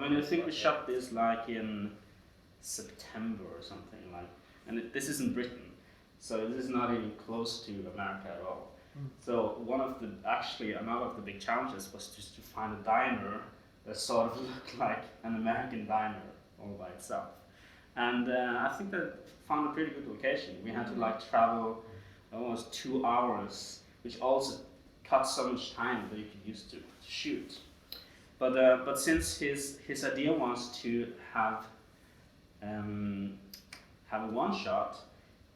I mean, I think we shot this like in September or something like, and this is in Britain, so this is not even close to America at all. So another of the big challenges was just to find a diner that sort of looked like an American diner all by itself. And I think that found a pretty good location. We had to like travel almost 2 hours, which also cut so much time that you could use to shoot. But since his idea was to have a one shot,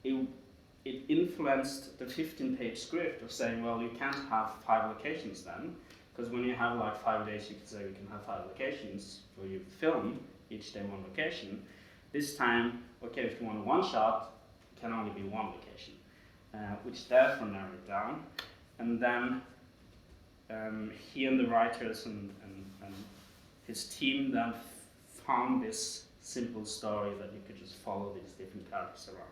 it influenced the 15-page script of saying, well, you can't have 5 locations then, because when you have like 5 days, you could say you can have 5 locations for your film, each day 1 location. This time, okay, if you want a one shot, it can only be 1 location, which therefore narrowed it down. And then he and the writers and his team then found this simple story that you could just follow these different characters around.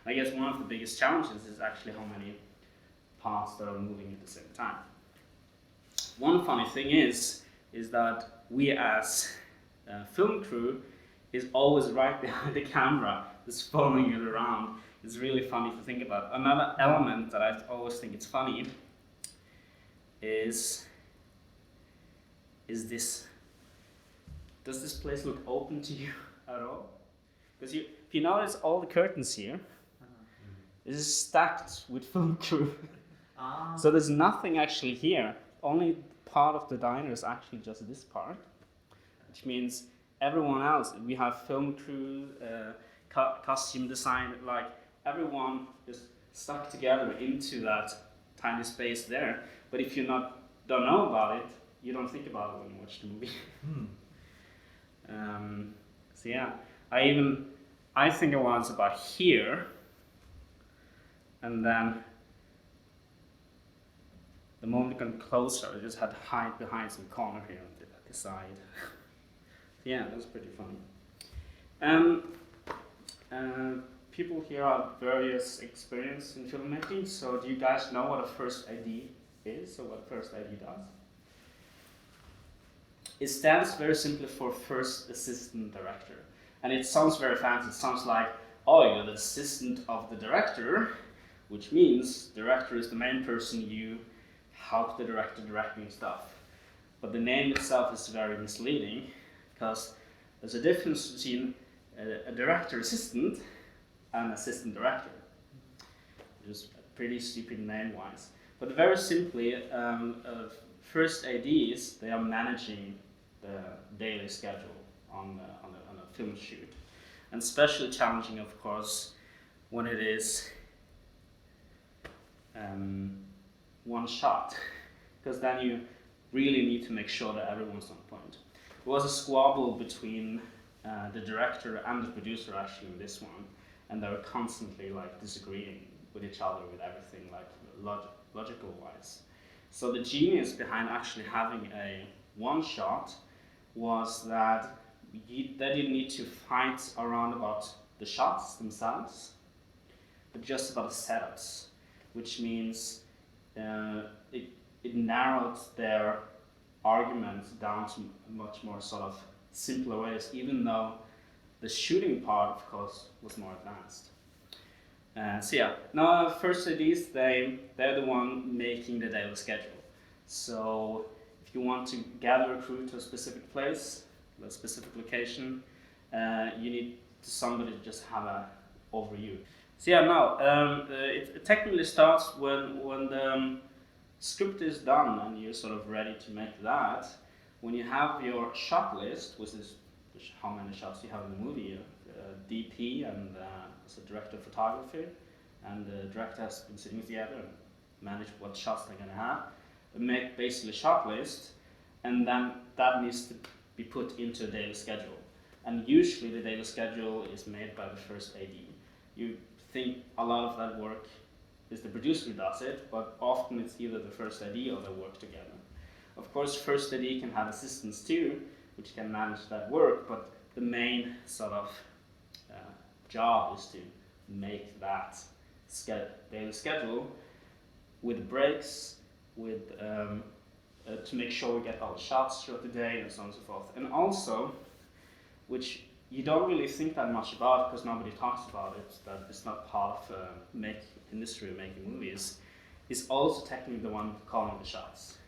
I guess one of the biggest challenges is actually how many parts that are moving at the same time. One funny thing is that we as film crew is always right behind the camera, just following it around. It's really funny to think about. Another element that I always think it's funny is this. Does this place look open to you at all? Because if you notice all the curtains here, this is stacked with film crew. So there's nothing actually here. Only part of the diner is actually just this part, which means everyone else, we have film crew, costume design, like everyone is stuck together into that tiny space there. But if you don't know about it, you don't think about it when you watch the movie. So yeah, I think it was about here, and then the moment it got closer, I just had to hide behind some corner here at the side. Yeah, that was pretty funny. People here have various experience in filmmaking, so do you guys know what a first AD is, or what a first AD does? It stands very simply for First Assistant Director. And it sounds very fancy. It sounds like, oh, you're the assistant of the director, which means director is the main person, you help the director directing stuff. But the name itself is very misleading, because there's a difference between a director assistant and assistant director. Just pretty stupid name-wise. But very simply, first ADs, they are managing the daily schedule on a film shoot. And especially challenging, of course, when it is one shot, because then you really need to make sure that everyone's on point. There was a squabble between the director and the producer actually in this one, and they were constantly like disagreeing with each other with everything, like logical wise. So the genius behind actually having a one shot was that they didn't need to fight around about the shots themselves, but just about the setups, which means it narrowed their arguments down to much more sort of simpler ways, even though the shooting part, of course, was more advanced. So yeah, now first ADs, they're the one making the daily schedule. So if you want to gather a crew to a specific place, a specific location, you need somebody to just have an overview. So yeah, now it technically starts when the script is done and you're sort of ready to make that. When you have your shot list, which is how many shots you have in the movie, DP and so director of photography, and the director has been sitting together and manage what shots they're going to have, make basically a shot list, and then that needs to be put into a daily schedule. And usually the daily schedule is made by the first AD. You think a lot of that work is the producer who does it, but often it's either the first AD or they work together. Of course, first AD can have assistants too, which can manage that work, but the main sort of job is to make that daily schedule with breaks, with to make sure we get all the shots throughout the day and so on and so forth. And also, which you don't really think that much about because nobody talks about it, that it's not part of industry of making movies, is also technically the one calling the shots.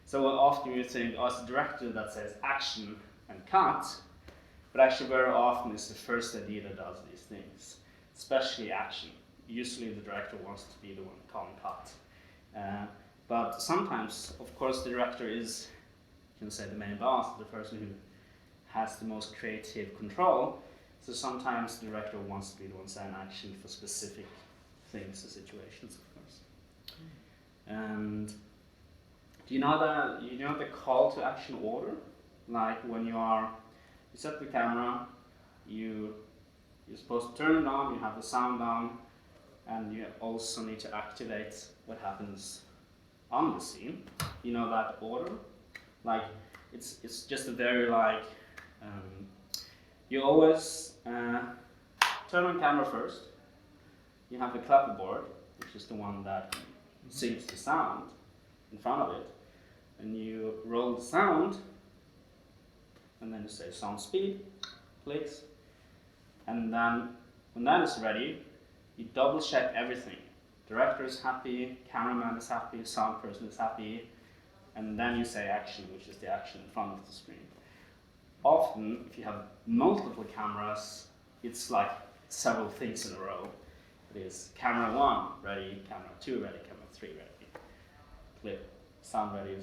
So often you think, oh, it's the director that says action and cut, but actually very often it's the first idea that does these things, especially action. Usually the director wants to be the one calling cut. But sometimes, of course, the director is, you can say, the main boss, the person who has the most creative control. So sometimes the director wants to be the one saying action for specific things or situations, of course. And do you know the call to action order? Like when you set the camera, you're supposed to turn it on, you have the sound on, and you also need to activate what happens on the scene. You know that order? Like it's just a very you always turn on camera first. You have the clapperboard, which is the one that syncs the sound in front of it, and you roll the sound, and then you say sound speed, clicks, and then when that is ready, you double check everything. Director is happy, cameraman is happy, sound person is happy, and then you say action, which is the action in front of the screen. Often, if you have multiple cameras, it's like several things in a row. It is camera 1 ready, camera 2 ready, camera 3 ready, clip, sound ready,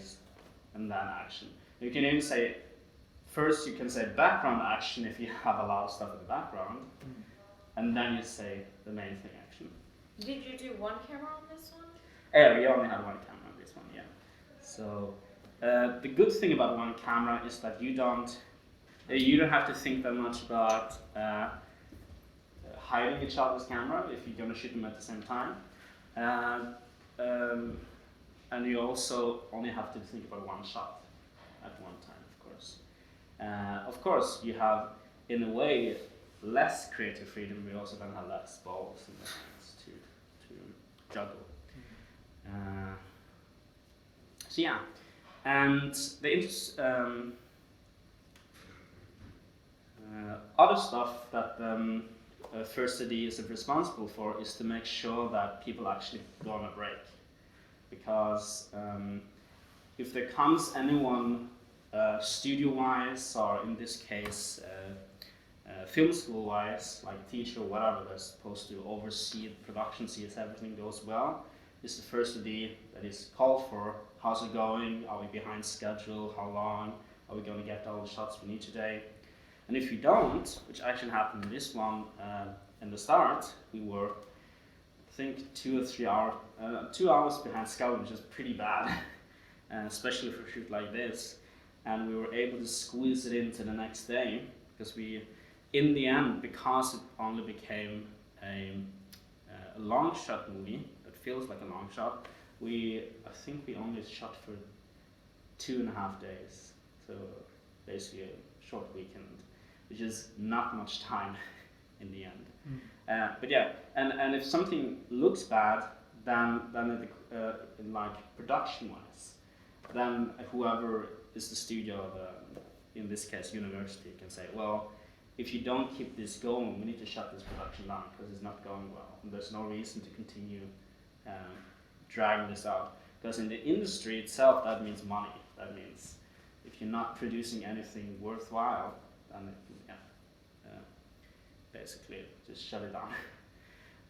and then action. You can even say, first you can say background action if you have a lot of stuff in the background, and then you say the main thing action. Did you do one camera on this one? Yeah, we only had one camera on this one, yeah. So the good thing about one camera is that you don't have to think that much about hiding each other's camera if you're going to shoot them at the same time. And you also only have to think about one shot at one time, of course. Of course, you have, in a way, less creative freedom, but you also don't have less balls in the hands to juggle. So yeah, and the other stuff that First AD is responsible for is to make sure that people actually go on a break. Because if there comes anyone studio-wise, or in this case film school-wise, like a teacher or whatever, that's supposed to oversee the production, see if everything goes well, is the first AD that is called for. How's it going? Are we behind schedule? How long? Are we going to get all the shots we need today? And if you don't, which actually happened in this one in the start, we were, I think, 2 or 3 hours, 2 hours behind schedule, which is pretty bad, especially for a shoot like this. And we were able to squeeze it into the next day, because we, in the end, because it only became a long shot movie that feels like a long shot, I think we only shot for 2.5 days. So basically a short weekend, which is not much time in the end. But yeah, and if something looks bad, then like production-wise, then whoever is the studio, in this case university, can say, well, if you don't keep this going, we need to shut this production down because it's not going well. And there's no reason to continue dragging this out. Because in the industry itself, that means money. That means if you're not producing anything worthwhile, then basically just shut it down.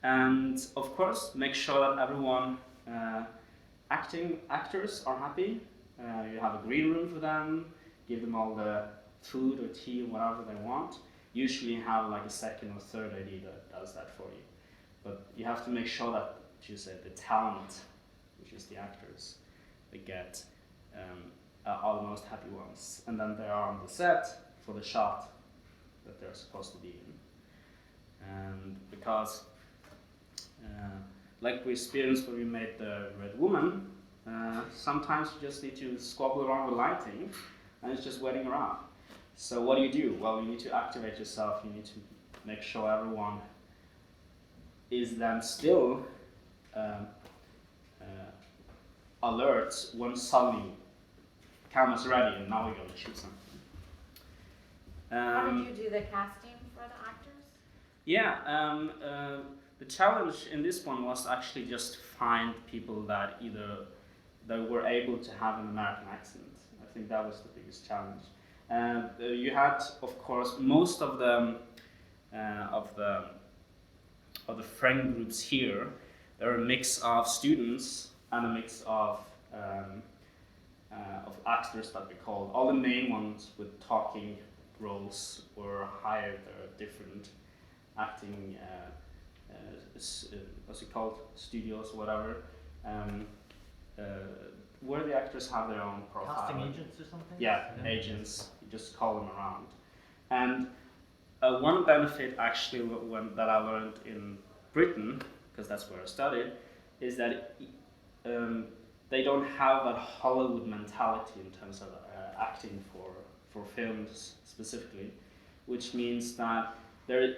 And of course, make sure that everyone, actors are happy. You have a green room for them, give them all the food or tea or whatever they want. Usually you have like a second or third AD that does that for you. But you have to make sure that, the talent, which is the actors, they get are the most happy ones. And then they are on the set for the shot that they're supposed to be in. And because, like we experienced when we made the Red Woman, sometimes you just need to squabble around with lighting, and it's just waiting around. So what do? Well, you need to activate yourself. You need to make sure everyone is then still alert when suddenly camera's ready and now we're going to shoot something. How did you do the casting for the actors? Yeah, the challenge in this one was actually just find people that were able to have an American accent. I think that was the biggest challenge. You had, of course, most of the friend groups here. They're a mix of students and a mix of actors that we called. All the main ones with talking roles were hired. There are different acting, what's it called, studios or whatever, where the actors have their own profile. Casting agents or something? Yeah, agents. You just call them around. And one benefit actually that I learned in Britain, because that's where I studied, is that they don't have that Hollywood mentality in terms of acting for films specifically, which means that there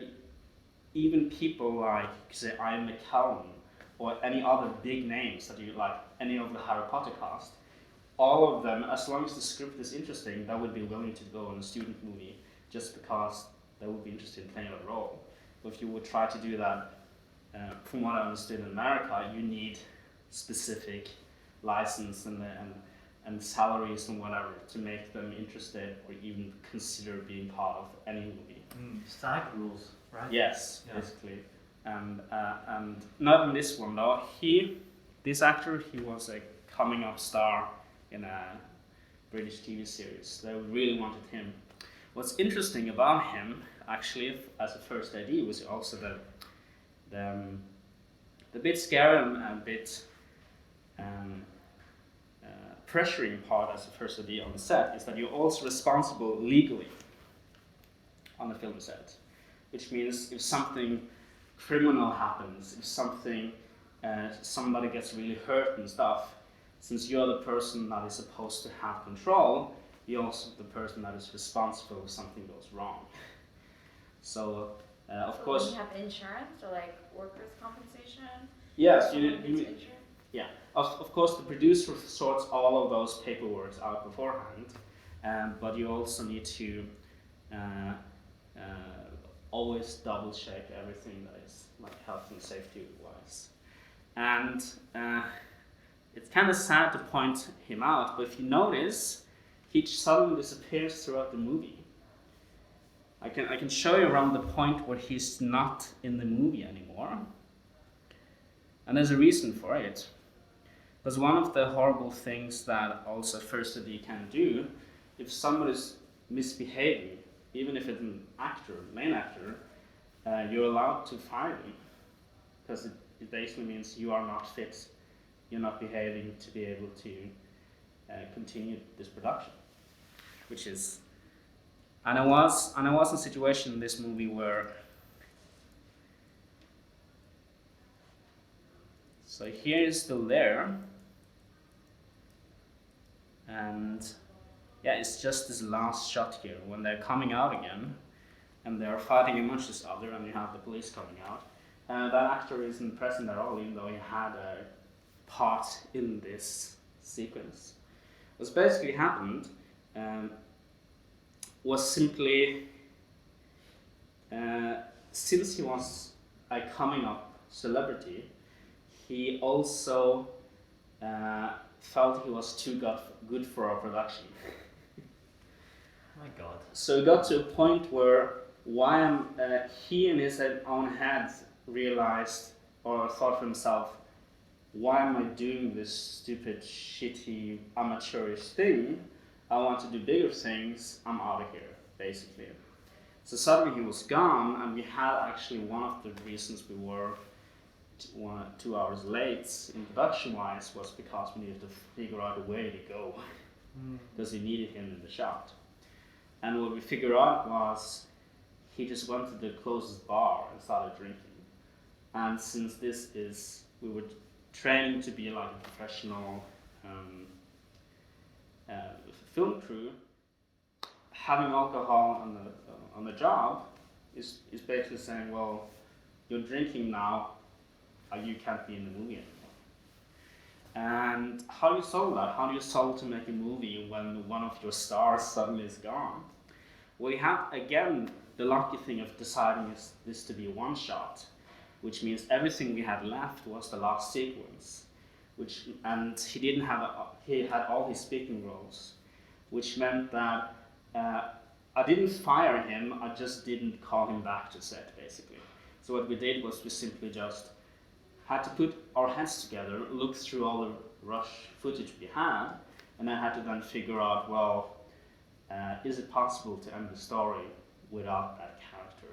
even people like, say, Ian McKellen or any other big names that you like, any of the Harry Potter cast, all of them, as long as the script is interesting, they would be willing to go on a student movie just because they would be interested in playing a role. But if you would try to do that, from what I understood in America, you need specific license and salaries and whatever to make them interested or even consider being part of any movie. SAG rules, right? Yes, yeah. Basically. And not in this one though. This actor, he was a coming up star in a British TV series. They really wanted him. What's interesting about him, actually, as a first ID, was also the bit scary and bit pressuring part as a first ID on the set is that you're also responsible legally on the film set, which means if something criminal happens, if something somebody gets really hurt and stuff, since you're the person that is supposed to have control, you're also the person that is responsible if something goes wrong. So, of course, do you have insurance or like workers' compensation? Yes, Yeah. Of course, the producer sorts all of those paperwork out beforehand, but you also need to always double check everything that is like health and safety wise. And it's kind of sad to point him out, but if you notice, he suddenly disappears throughout the movie. I can show you around the point where he's not in the movie anymore. And there's a reason for it. Because one of the horrible things that also First AD can do, if somebody's misbehaving, even if it's an actor, main actor, you're allowed to fire them. Because it basically means you are not fit, you're not behaving to be able to continue this production. Which is, and I was in a situation in this movie where, so here is still there, and yeah, it's just this last shot here when they're coming out again, and they're fighting amongst each other, and you have the police coming out. That actor isn't present at all, even though he had a part in this sequence. What's basically happened was simply, since he was a coming up celebrity, he also felt he was too good for our production. My God. So it got to a point where he in his own head realized or thought for himself, why am I doing this stupid, shitty, amateurish thing? I want to do bigger things, I'm out of here, basically. So suddenly he was gone, and we had actually one of the reasons we were 2 hours late in production-wise was because we needed to figure out a way to go, because we needed him in the shot. And what we figured out was he just went to the closest bar and started drinking. And since we were training to be like a professional film crew, having alcohol on the job is basically saying, well, you're drinking now, you can't be in the movie anymore. And how do you solve that? How do you solve to make a movie when one of your stars suddenly is gone? We have, again, the lucky thing of deciding this to be a one shot, which means everything we had left was the last sequence, and he had all his speaking roles, which meant that I didn't fire him, I just didn't call him back to set, basically. So what we did was we simply just had to put our heads together, look through all the rush footage we had, and I had to then figure out, well, is it possible to end the story without that character?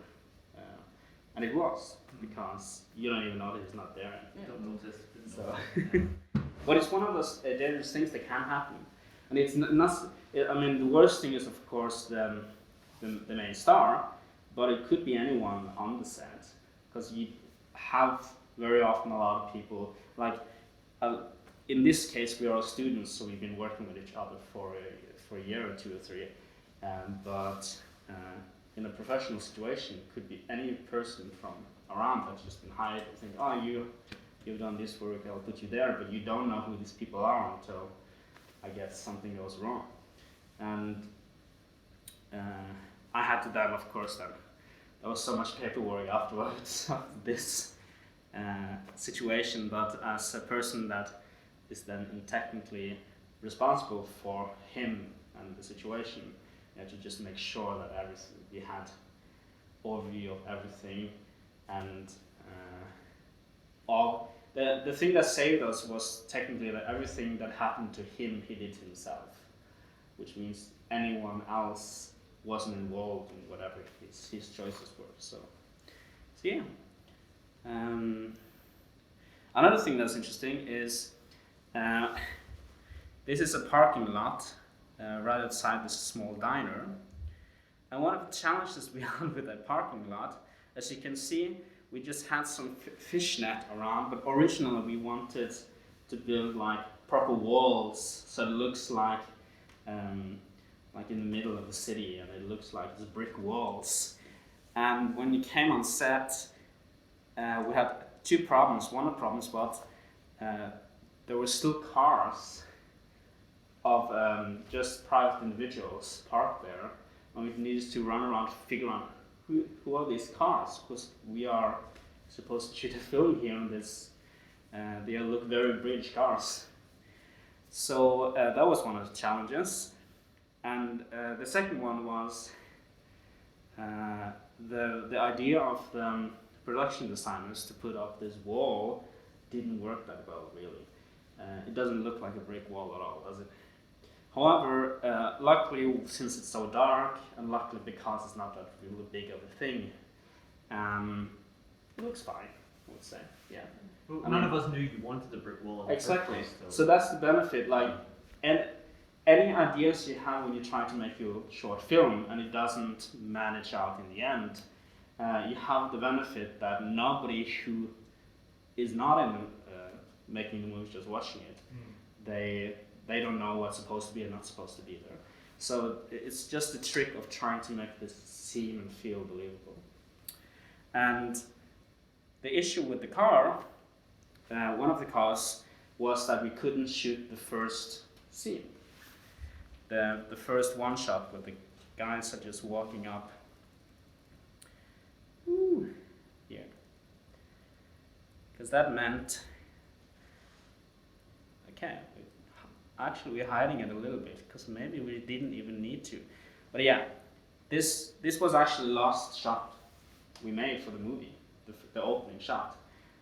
And it was, because you don't even know that he's not there anymore. Don't notice. So, but it's one of those dangerous things that can happen. And it's not, I mean, the worst thing is, of course, the main star, but it could be anyone on the set, because you have very often a lot of people, like, in this case we are all students, so we've been working with each other for a year or 2 or 3, but in a professional situation, it could be any person from around that's just been hired and think, oh, you've done this work, I'll put you there, but you don't know who these people are until, I guess, something goes wrong. And I had to then, of course, there was so much paperwork afterwards after this situation, but as a person that is then technically responsible for him and the situation, you had to just make sure that we had overview of everything, and all the thing that saved us was technically that everything that happened to him he did himself, which means anyone else wasn't involved in whatever his choices were. So yeah. Another thing that's interesting is this is a parking lot right outside this small diner, and one of the challenges we had with that parking lot, as you can see, we just had some fishnet around, but originally we wanted to build like proper walls, so it looks like in the middle of the city, and it looks like it's brick walls. And when you came on set, we had 2 problems. One of the problems was there were still cars of just private individuals parked there, and we needed to run around to figure out who are these cars, because we are supposed to shoot a film here, and they look very British cars. So that was one of the challenges. And the second one was the idea of the production designers to put up this wall didn't work that well, really. It doesn't look like a brick wall at all, does it? However, luckily, since it's so dark, and luckily because it's not that really big of a thing, it looks fine, I would say. Yeah. Well, none of us knew you wanted the brick wall. Exactly. Place, so that's the benefit. Like, and any ideas you have when you try to make your short film and it doesn't manage out in the end, you have the benefit that nobody who is not in making the movie, just watching it, they don't know what's supposed to be and not supposed to be there. So it's just a trick of trying to make this seem and feel believable. And the issue with the car, one of the cars, was that we couldn't shoot the first scene. The first one shot where the guys are just walking up here. Because that meant, okay, actually we're hiding it a little bit, because maybe we didn't even need to. But yeah, this was actually the last shot we made for the movie, the opening shot.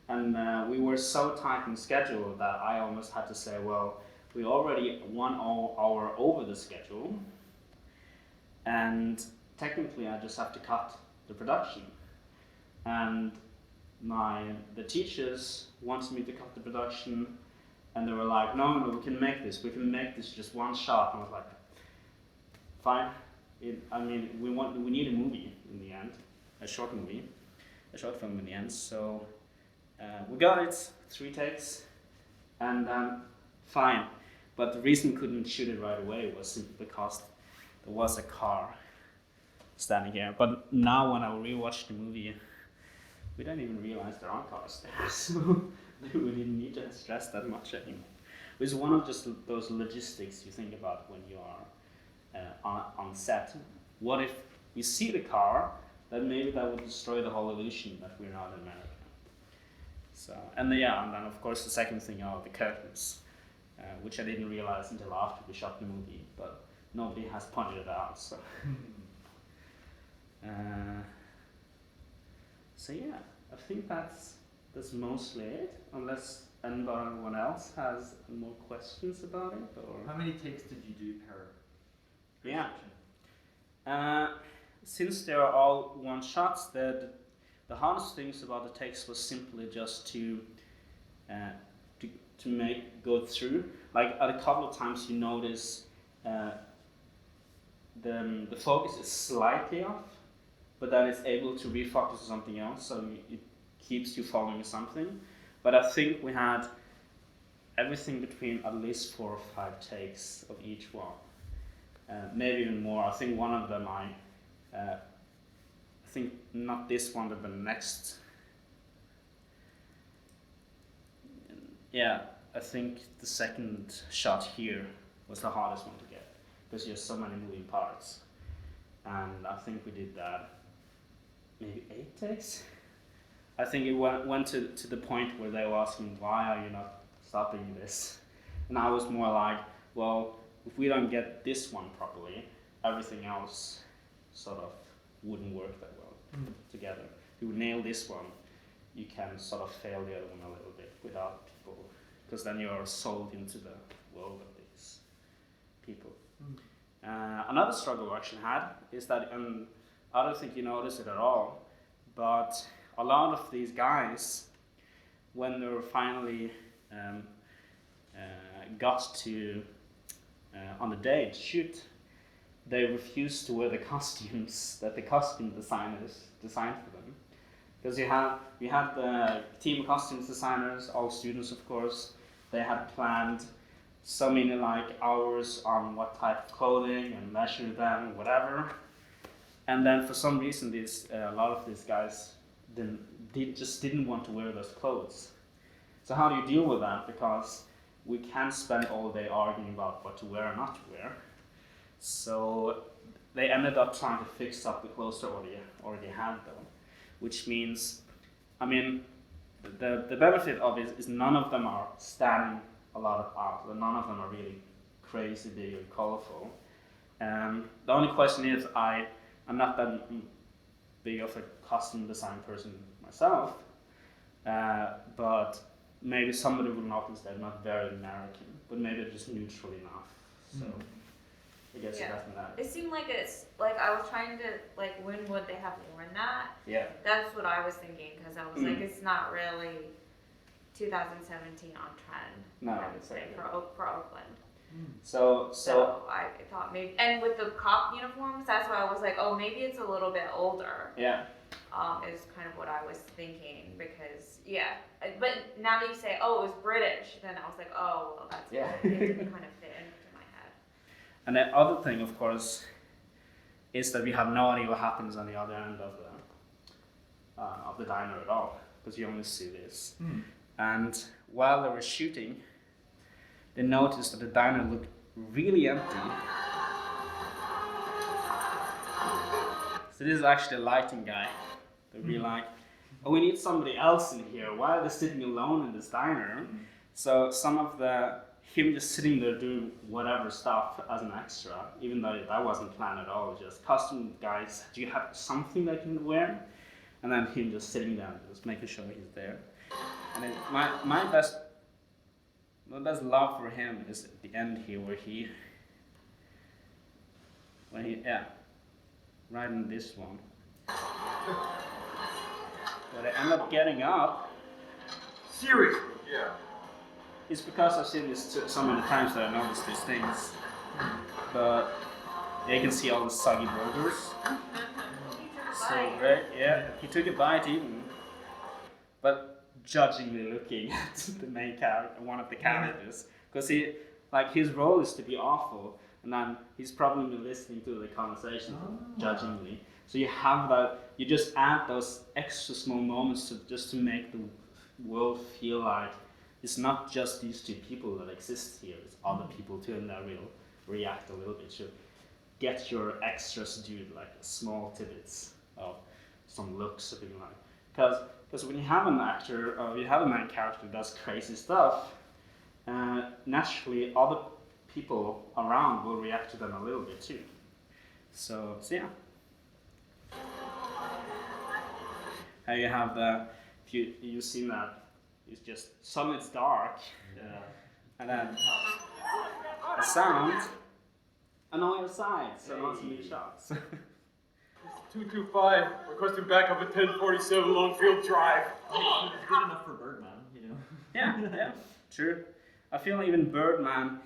And we were so tight in schedule that I almost had to say, well, we already 1 hour over the schedule, and technically I just have to cut the production. And the teachers wanted me to cut the production, and they were like, no, we can make this just one shot. And I was like, fine. We need a movie in the end, a short film in the end. So we got it, 3 takes, and fine. But the reason we couldn't shoot it right away was simply because there was a car standing here. But now when I rewatch the movie, we don't even realize there are cars there. So we didn't need to stress that much anymore. It's one of just those logistics you think about when you are on set. What if we see the car, then maybe that would destroy the whole illusion that we're not in America. So, and then of course the second thing are the curtains, which I didn't realize until after we shot the movie, but nobody has pointed it out. So, so yeah, I think that's mostly it, unless anyone else has more questions about it, or How many takes did you do per yeah. section? Since they are all one shots, the hardest things about the takes was simply just to go through. Like at a couple of times, you notice the focus is slightly off, but then it's able to refocus on something else, so it keeps you following something. But I think we had everything between at least 4 or 5 takes of each one, maybe even more. I think one of them I think not this one, but the next. Yeah, I think the second shot here was the hardest one to get because you have so many moving parts, and I think we did that maybe 8 takes. I think it went to the point where they were asking, why are you not stopping this? And I was more like, well, if we don't get this one properly, everything else sort of wouldn't work that well together. If you nail this one, you can sort of fail the other one a little bit without people, because then you're sold into the world of these people. Another struggle I actually had is that, and I don't think you notice it at all, but a lot of these guys, when they were finally got to on the day to shoot, they refused to wear the costumes that the costume designers designed for them. Because we had the team of costumes designers, all students of course. They had planned so many hours on what type of clothing and measure them, whatever. And then for some reason, a lot of these guys just didn't want to wear those clothes. So how do you deal with that? Because we can't spend all day arguing about what to wear or not to wear. So they ended up trying to fix up the clothes they already had though, which means, I mean, the benefit of it is none of them are standing a lot of out, none of them are really crazy big or colorful. The only question is, I'm not that big of a costume design person myself, but maybe somebody will notice they're not very American, but maybe they're just neutral enough. So I guess it doesn't matter. It seemed like it's like I was trying to when would they have worn that? Yeah. That's what I was thinking, because I was like, it's not really 2017 on trend. No, I would it's say like for Oakland. So I thought maybe, and with the cop uniforms, that's why I was like, oh, maybe it's a little bit older. Yeah. Is kind of what I was thinking, because but now that you say, oh, it was British, then I was like, oh, well, that's Yeah. it didn't kind of fit into my head. And the other thing, of course, is that we have no idea what happens on the other end of the diner at all, because you only see this. And while they were shooting, they noticed that the diner looked really empty. So this is actually a lighting guy. They'd be like, oh, we need somebody else in here. Why are they sitting alone in this diner? So some of him just sitting there doing whatever stuff as an extra, even though that wasn't planned at all, just costume guys, do you have something they can wear? And then him just sitting down, just making sure he's there. And then my best love for him is at the end here, where right in this one. But I end up getting up. Seriously? Yeah. It's because I've seen this so many times that I noticed these things. But you can see all the soggy burgers. So great, yeah. He took a bite even. But judgingly looking at the main character, one of the characters. Because his role is to be awful. And then he's probably listening to the conversation judgingly. So you have that, you just add those extra small moments just to make the world feel like it's not just these two people that exist here, it's other people too, and that will react a little bit to get your extra subdued, like small tidbits of some looks or something like. Because when you have an actor or you have a main character who does crazy stuff, naturally other people around will react to them a little bit too. So yeah. How you have you've seen that, it's just suddenly it's dark, and then a sound, and on your side, so not so many shots. 225, requesting backup at 1047 Longfield Drive. It's good enough for Birdman, you know. Yeah, true. I feel even Birdman,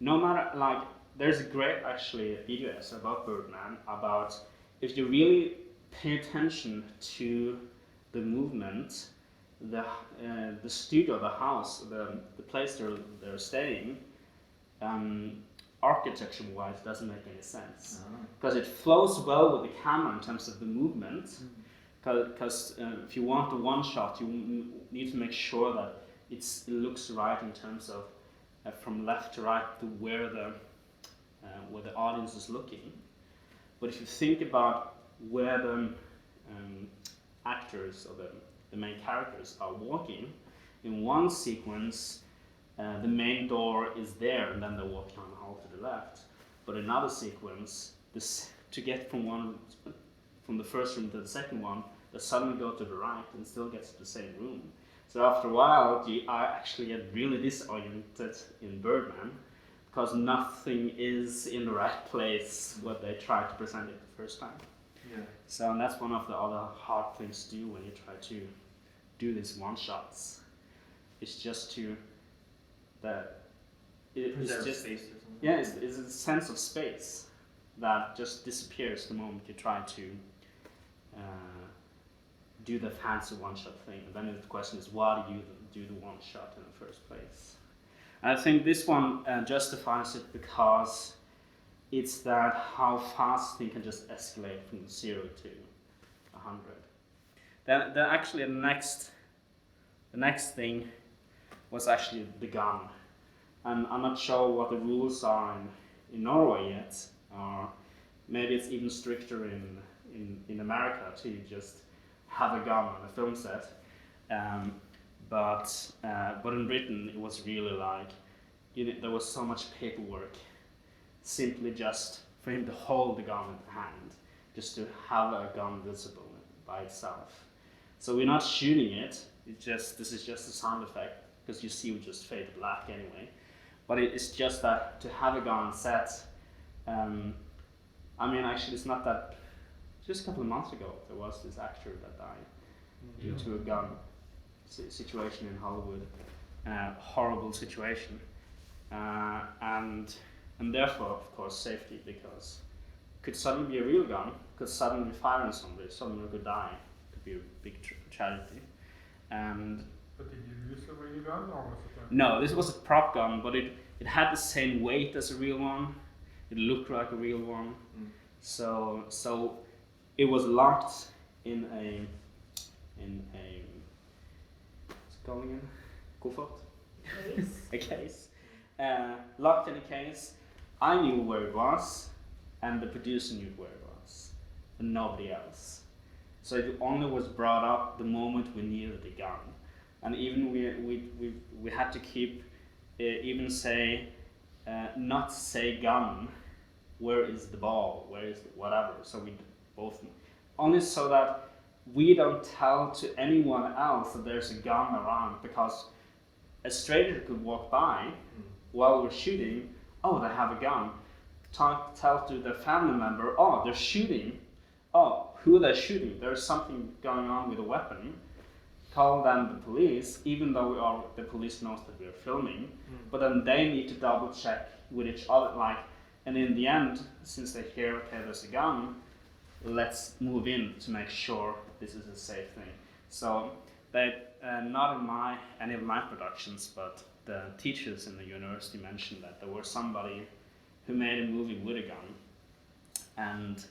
no matter, like, there's a great actually video essay about Birdman, about if you really pay attention to the movement, the studio, the house, the place they're staying, architecture-wise doesn't make any sense, because it flows well with the camera in terms of the movement. Because if you want the one shot, you need to make sure that it looks right in terms of from left to right to where the audience is looking. But if you think about where the actors or the main characters are walking, in one sequence the main door is there and then they're walking on the hall to the left. But in another sequence, to get from the first room to the second one, they suddenly go to the right and still get to the same room. So after a while, I actually get really disoriented in Birdman, because nothing is in the right place what they tried to present it the first time. Yeah. So and that's one of the other hard things to do when you try to do these one-shots. It's just to it's just space or something. yeah, it's a sense of space that just disappears the moment you try to do the fancy one-shot thing. And then the question is, why do you do the one-shot in the first place? And I think this one justifies it because it's that how fast things can just escalate from 0 to 100. Then actually the next thing was actually the gun. And I'm not sure what the rules are in Norway yet, or maybe it's even stricter in America to just have a gun on a film set. But in Britain it was really like, there was so much paperwork simply just for him to hold the gun in hand, just to have a gun visible by itself. So we're not shooting it, this is just a sound effect, because you see we just fade to black anyway. But it's just that to have a gun on set, I mean actually it's not that, just a couple of months ago there was this actor that died due to a gun situation in Hollywood, horrible situation, and therefore of course safety, because it could suddenly be a real gun, could suddenly fire on somebody, someone could die, could be a big tragedy. And But did you use a real gun or was it no, this was a prop gun, but it had the same weight as a real one. It looked like a real one. So it was locked in a what's it called again? Koffert? A case. Locked in a case. I knew where it was, and the producer knew where it was, and nobody else. So it only was brought up the moment we needed the gun. And even we had to keep, even say, not say gun, where is the ball, where is whatever. So we both, only so that we don't tell to anyone else that there's a gun around, because a stranger could walk by while we're shooting, oh, they have a gun. Tell to their family member, oh, they're shooting. Oh, who are they shooting? There's something going on with a weapon. Call then the police, even though the police knows that we're filming, but then they need to double check with each other, like, and in the end, since they hear, okay, there's a gun, let's move in to make sure this is a safe thing. So they, not in any of my productions, but the teachers in the university mentioned that there was somebody who made a movie with a gun, and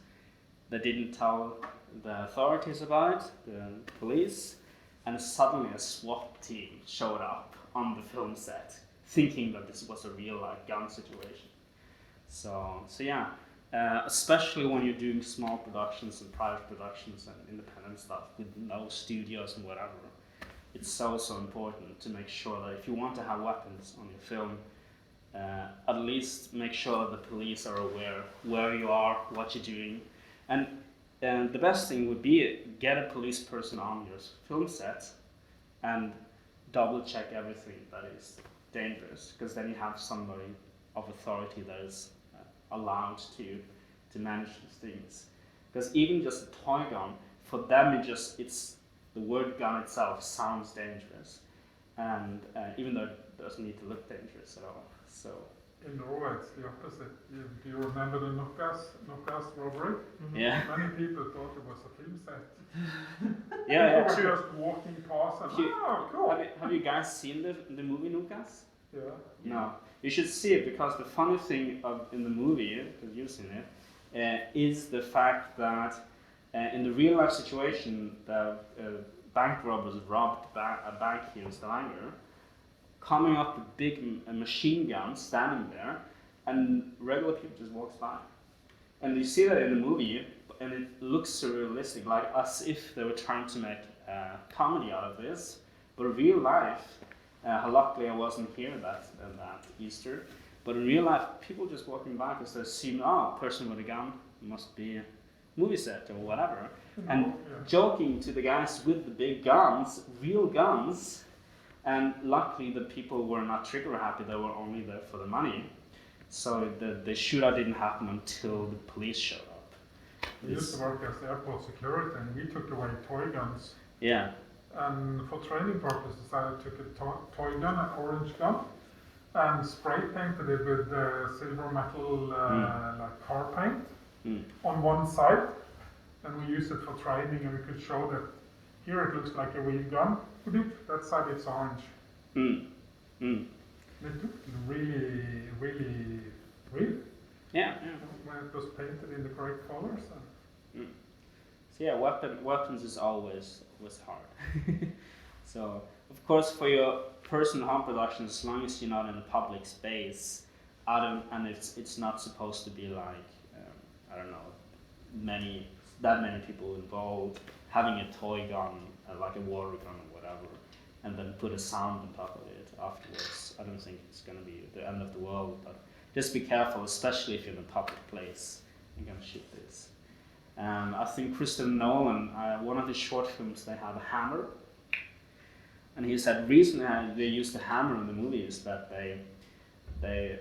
they didn't tell the authorities about it, the police, and suddenly a SWAT team showed up on the film set, thinking that this was a real like gun situation. So yeah, especially when you're doing small productions and private productions and independent stuff with no studios and whatever, it's so important to make sure that if you want to have weapons on your film, at least make sure that the police are aware where you are, what you're doing, and the best thing would be get a police person on your film set and double check everything that is dangerous, because then you have somebody of authority that is allowed to manage these things. Because even just a toy gun, for them it's the word gun itself sounds dangerous, and even though it doesn't need to look dangerous at all. So in Norway, it's the opposite. Do you remember the Nokas robbery? yeah, Many people thought it was a film set. yeah, People true. were just walking past and, You- oh, cool. Have you guys seen the movie Nukas? Yeah. No, you should see it, because the funny thing in the movie, because you've seen it, is the fact that in the real life situation, the bank robbers robbed a bank here in Stavanger, coming up with big machine guns standing there, and regular people just walks by. And you see that in the movie, and it looks surrealistic, like as if they were trying to make comedy out of this. But in real life, luckily I wasn't here that Easter, but in real life, people just walking by because they assume, oh, a person with a gun must be a movie set or whatever. And joking to the guys with the big guns, real guns, and luckily the people were not trigger happy, they were only there for the money. So the shootout didn't happen until the police showed up. We used to work as airport security, and we took away toy guns. Yeah. And for training purposes, I took a toy gun, an orange gun, and spray painted it with silver metal like car paint on one side. And we used it for training, and we could show that here it looks like a real gun. That side it's orange. It looked really, really real. Yeah. When it was painted in the correct colors. So yeah, weapons is always hard. So of course, for your personal home production, as long as you're not in a public space, and it's not supposed to be like I don't know, that many people involved, having a toy gun, like a water gun or whatever, and then put a sound on top of it afterwards. I don't think it's going to be the end of the world, but just be careful, especially if you're in a public place and going to shoot this. I think Christopher Nolan, one of his short films, they have a hammer, and he said reason they used the hammer in the movie is that they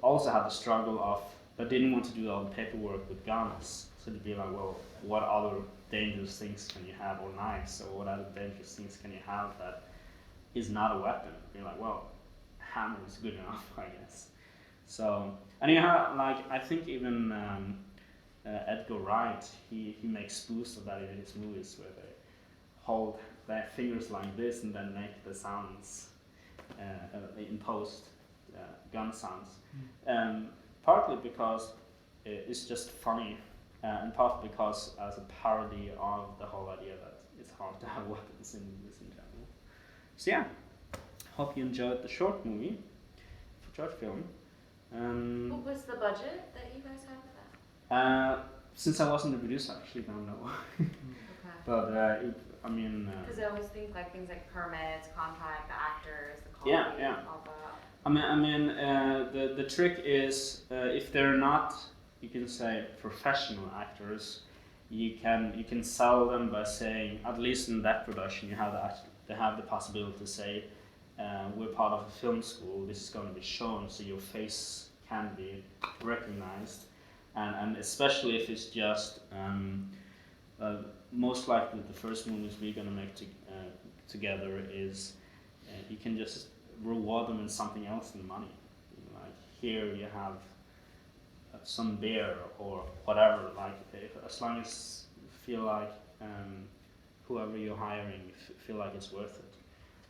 also had the struggle of they didn't want to do all the paperwork with guns, so to be like, well, what other dangerous things can you have, or knives, or what other dangerous things can you have that is not a weapon? You're like, well, hammer is good enough, I guess. So, and you have, like, I think even Edgar Wright, he makes spoofs of that in his movies, where they hold their fingers like this and then make the sounds in post, gun sounds. Partly because it's just funny, and partly because as a parody of the whole idea that it's hard to have weapons in movies in general. So yeah, hope you enjoyed the short movie, short film. What was the budget that you guys had for that? Since I wasn't the producer, I actually don't know. Okay. But I mean. Because I always think like things like permits, contract, the actors, the call, Yeah. all that. I mean, the trick is if they're not, you can say, professional actors, you can sell them by saying, at least in that production, they have the possibility to say, we're part of a film school. This is going to be shown, so your face can be recognized, and especially if it's just most likely the first movies we're going to make together is you can just reward them in something else than money. Like here you have some beer or whatever. Like as long as you feel like whoever you're hiring feel like it's worth it.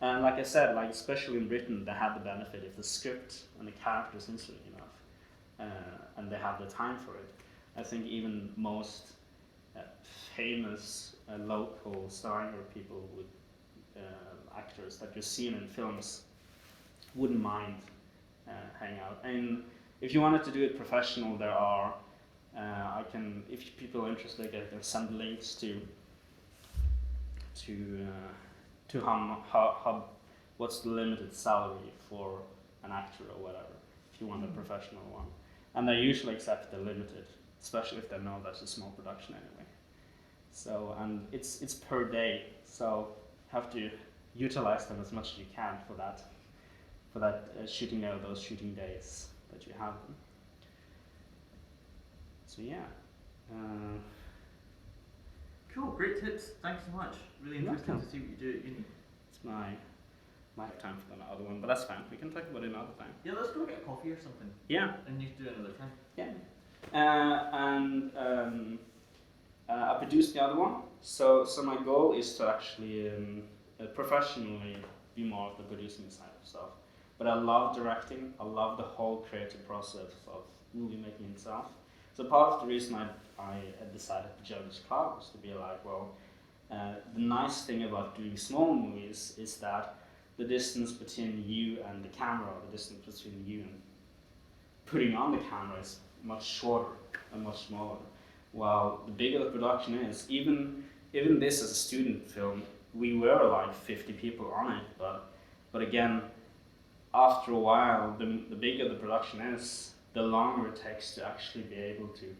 And like I said, like especially in Britain, they have the benefit if the script and the character is interesting enough, and they have the time for it. I think even most famous local Stavanger people would actors that you've seen in films wouldn't mind hanging out. And if you wanted to do it professional, there are if people are interested, I can send links to how what's the limited salary for an actor or whatever if you want a professional one. And they usually accept the limited, especially if they know that's a small production anyway. So, and it's per day, so you have to utilize them as much as you can for that shooting out those shooting days that you have them. So yeah. Cool, great tips. Thanks so much. Really interesting to see what you do at uni. It's my time for the other one, but that's fine. We can talk about it another time. Yeah, let's go get a coffee or something. Yeah. And you can do it another time. Yeah. I produced the other one. So my goal is to actually professionally be more of the producing side of stuff. But I love directing. I love the whole creative process of movie making itself. So part of the reason I decided to join this club was to be like, well, the nice thing about doing small movies is that the distance between you and the camera, or the distance between you and putting on the camera is much shorter and much smaller. While the bigger the production is, even this as a student film, we were like 50 people on it, but again, after a while, the bigger the production is, the longer it takes to actually be able to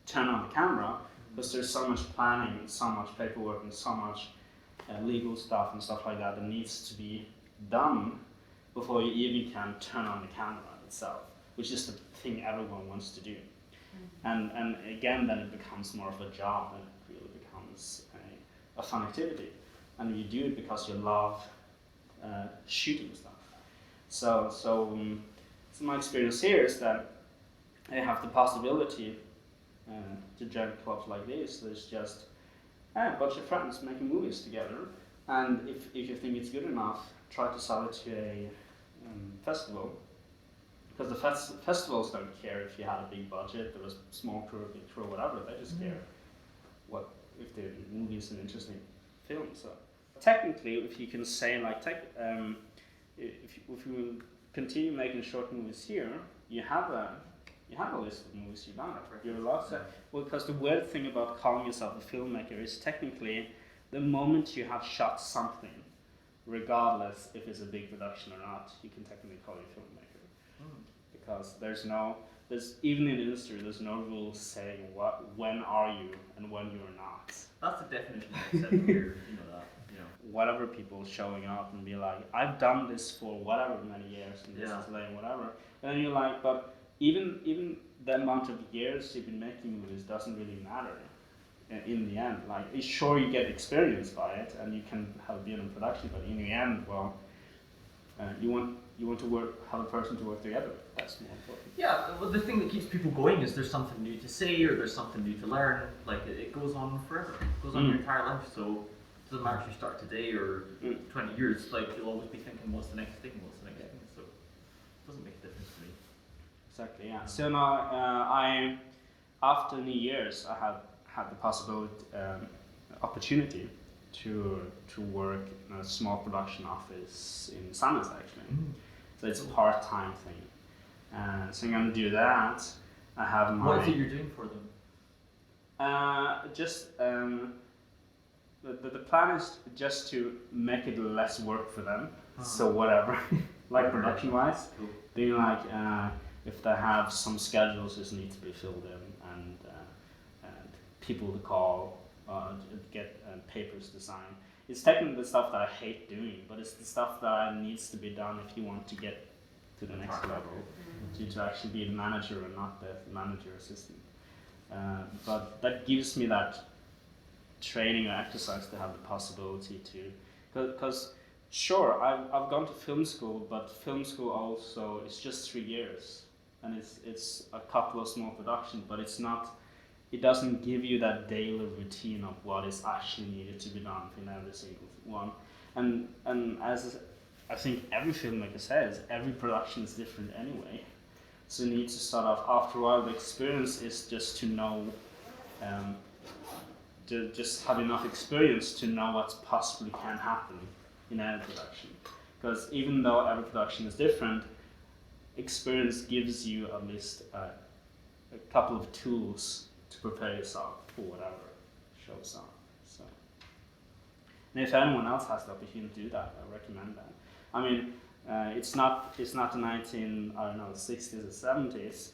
turn on the camera, because there's so much planning, and so much paperwork, and so much legal stuff and stuff like that needs to be done before you even can turn on the camera itself, which is the thing everyone wants to do. And again, then it becomes more of a job, and it really becomes a fun activity. And you do it because you love shooting stuff. So my experience here is that I have the possibility to join clubs like this. There's just a bunch of friends making movies together, and if you think it's good enough, try to sell it to a festival. Because the festivals don't care if you had a big budget, there was a small crew, a big crew, whatever. They just care if the movie is an interesting film. So technically, if you can say like, if you continue making short movies here, you have a list of movies you've done. You're allowed to. Well, because the weird thing about calling yourself a filmmaker is technically the moment you have shot something, regardless if it's a big production or not, you can technically call you a filmmaker. Because there's even in the industry, there's no rules saying when are you and when you are not. That's the definition of accepting here, you know that. Whatever people showing up and be like, I've done this for whatever many years and this is like whatever. And then you're like, but even the amount of years you've been making movies doesn't really matter in the end. Like, sure, you get experience by it and you can have been in production, but in the end, well, you want to have a person to work together. That's more important. Yeah, well, the thing that keeps people going is there's something new to say or there's something new to learn. Like, it goes on forever. It goes on your entire life. So it doesn't matter if you start today or 20 years. Like, you'll always be thinking, what's the next thing? What's the next thing? So it doesn't make a difference to me. Exactly. Yeah. So now, after New Year's, I have had the possibility, opportunity to work in a small production office in Sandnes actually. So it's a part-time thing. So I'm going to do that. I have my... What is it you're doing for them? The plan is just to make it less work for them. So whatever, like production-wise, Cool. being like if they have some schedules that need to be filled in and people to call, get papers to sign. It's technically the stuff that I hate doing, but it's the stuff that needs to be done if you want to get to the next level, to actually be the manager and not the manager assistant. But that gives me that training or exercise to have the possibility to, because sure, I've gone to film school, but film school also is just 3 years, and it's a couple of small productions, but it's not. It doesn't give you that daily routine of what is actually needed to be done in every single one. And as I think every filmmaker says, every production is different anyway. So you need to start off, after a while, the experience is just to know, to just have enough experience to know what possibly can happen in any production. Because even though every production is different, experience gives you at least a couple of tools to prepare yourself for whatever shows up. So, and if anyone else has the opportunity to do that, I recommend that. I mean, it's not the 60s or 70s,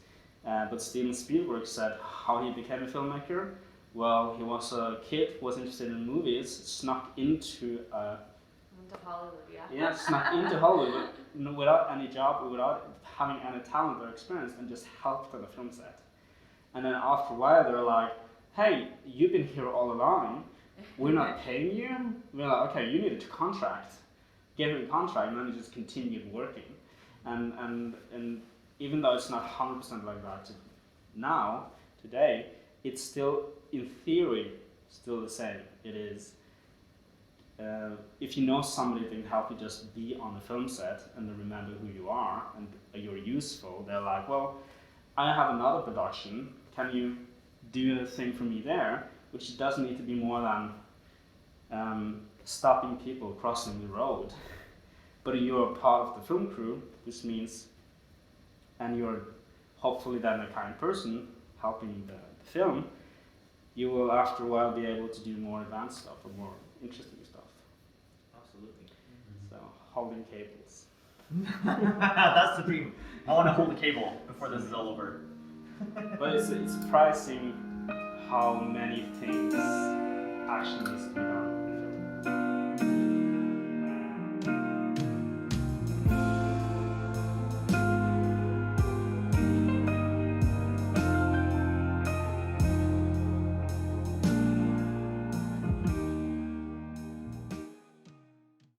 but Steven Spielberg said how he became a filmmaker. Well, he was a kid, was interested in movies, snuck into Hollywood, yeah. Yeah, snuck into Hollywood without any job, without having any talent or experience, and just helped on the film set. And then after a while, they're like, "Hey, you've been here all along. We're not paying you." We're like, "Okay, you needed a contract. Give him a contract," and then he just continued working. And even though it's not 100% like that now, today, it's still, in theory, still the same. It is. If you know somebody that can help you just be on the film set and then remember who you are and you're useful, they're like, "Well, I have another production. Can you do a thing for me there?" Which doesn't need to be more than stopping people crossing the road. But you're a part of the film crew, which means, and you're hopefully then a kind person helping the film, you will after a while be able to do more advanced stuff or more interesting stuff. Absolutely. So, holding cables. That's the dream. I want to hold the cable before this is all over. But it's surprising how many things actually needs to be done in film.